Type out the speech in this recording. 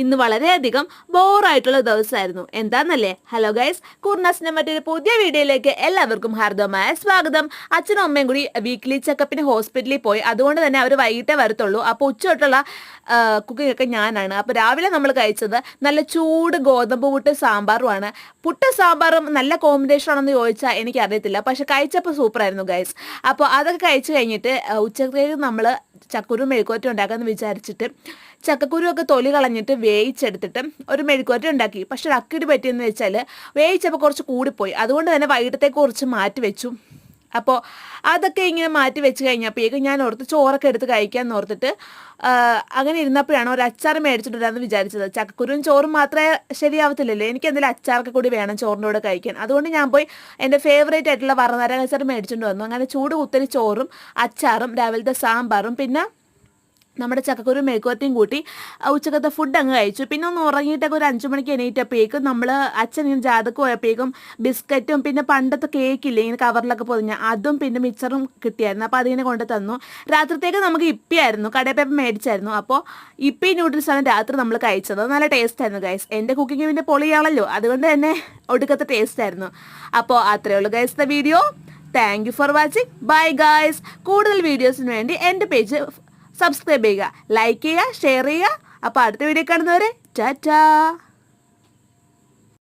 ഇന്ന് വളരെയധികം ബോറായിട്ടുള്ള ദിവസമായിരുന്നു. എന്താന്നല്ലേ? ഹലോ ഗൈസ്, കൂർണാസിന്റെ മറ്റൊരു പുതിയ വീഡിയോയിലേക്ക് എല്ലാവർക്കും ഹാർദവമായ സ്വാഗതം. അച്ഛനും അമ്മയും കൂടി വീക്ക്ലി ചെക്കപ്പിന് ഹോസ്പിറ്റലിൽ പോയി. അതുകൊണ്ട് തന്നെ അവർ വൈകിട്ടേ വരത്തുള്ളൂ. അപ്പോൾ ഉച്ചതൊട്ടുള്ള കുക്കിംഗ് ഒക്കെ ഞാനാണ്. അപ്പോൾ രാവിലെ നമ്മൾ കഴിച്ചത് നല്ല ചൂട് ഗോതമ്പ് പുട്ട് സാമ്പാറുമാണ്. പുട്ട് സാമ്പാറും നല്ല കോമ്പിനേഷൻ ആണെന്ന് ചോദിച്ചാൽ എനിക്കറിയത്തില്ല, പക്ഷെ കഴിച്ചപ്പോൾ സൂപ്പറായിരുന്നു ഗൈസ്. അപ്പോൾ അതൊക്കെ കഴിച്ച് കഴിഞ്ഞിട്ട് ഉച്ചത്തേക്ക് നമ്മൾ ചക്കുരു മെഴുക്കുവരട്ടി ഉണ്ടാക്കാമെന്ന് വിചാരിച്ചിട്ട് ചക്കക്കുരുവൊക്കെ തൊലി കളഞ്ഞിട്ട് വേവിച്ചെടുത്തിട്ട് ഒരു മെഴുക്കുവരട്ടി ഉണ്ടാക്കി. പക്ഷെ ഒരു അക്കിടി പറ്റിയെന്ന് വെച്ചാൽ വേവിച്ചപ്പോൾ കുറച്ച് കൂടിപ്പോയി. അതുകൊണ്ട് തന്നെ വൈകിട്ടത്തേക്ക് കുറച്ച് മാറ്റി വെച്ചു. അപ്പോൾ അതൊക്കെ ഇങ്ങനെ മാറ്റി വെച്ച് കഴിഞ്ഞപ്പോഴേക്കും ഞാൻ ഓർത്ത് ചോറൊക്കെ എടുത്ത് കഴിക്കാമെന്ന് ഓർത്തിട്ട് അങ്ങനെ ഇരുന്നപ്പോഴാണ് ഒരു അച്ചാർ മേടിച്ചിട്ടുണ്ടായിരുന്നു വിചാരിച്ചത്. ചക്കക്കുരുവും ചോറും മാത്രമേ ശരിയാവത്തില്ലല്ലോ, എനിക്ക് എന്തെങ്കിലും അച്ചാറൊക്കെ കൂടി വേണം ചോറിൻ്റെ കൂടെ കഴിക്കാൻ. അതുകൊണ്ട് ഞാൻ പോയി എൻ്റെ ഫേവറേറ്റ് ആയിട്ടുള്ള വറനാരങ്ങ അച്ചാർ മേടിച്ചുകൊണ്ട് വന്നു. അങ്ങനെ ചൂട് കുത്തരി ചോറും അച്ചാറും രാവിലത്തെ സാമ്പാറും പിന്നെ നമ്മുടെ ചക്കക്കുരു മെഴുക്കുവരട്ടിയും കൂട്ടി ഉച്ചക്കത്തെ ഫുഡ് അങ്ങ് കഴിച്ചു. പിന്നെ ഒന്ന് ഉറങ്ങിയിട്ടൊക്കെ ഒരു 5 മണിക്ക് എണീറ്റപ്പോഴേക്കും നമ്മൾ അച്ഛൻ ഇങ്ങനെ ജാതക്ക് പോയപ്പോഴേക്കും ബിസ്ക്കറ്റും പിന്നെ പണ്ടത്തെ കേക്കില്ലേ ഇങ്ങനെ കവറിലൊക്കെ പൊതിഞ്ഞ അതും പിന്നെ മിച്ചറും കിട്ടിയായിരുന്നു. അപ്പോൾ അതിങ്ങനെ കൊണ്ട് തന്നു. രാത്രിത്തേക്ക് നമുക്ക് ഇപ്പിയായിരുന്നു, കടയിൽ പോയപ്പോൾ മേടിച്ചായിരുന്നു. അപ്പോൾ ഇപ്പി നൂഡിൽസാണ് രാത്രി നമ്മൾ കഴിച്ചത്. നല്ല ടേസ്റ്റ് ആയിരുന്നു ഗൈസ്. എൻ്റെ കുക്കിംഗ് പിന്നെ പൊളിയാണല്ലോ, അതുകൊണ്ട് തന്നെ ഒടുക്കത്തെ ടേസ്റ്റ് ആയിരുന്നു. അപ്പോൾ അത്രയേ ഉള്ളൂ guys video. Thank you for watching. Bye guys. കൂടുതൽ വീഡിയോസിന് വേണ്ടി എൻ്റെ പേജ് സബ്സ്ക്രൈബ് ചെയ്യുക, ലൈക്ക് ചെയ്യുക, ഷെയർ ചെയ്യുക. അപ്പോൾ അടുത്ത വീഡിയോ കാണുന്നവരെ ടാറ്റാ.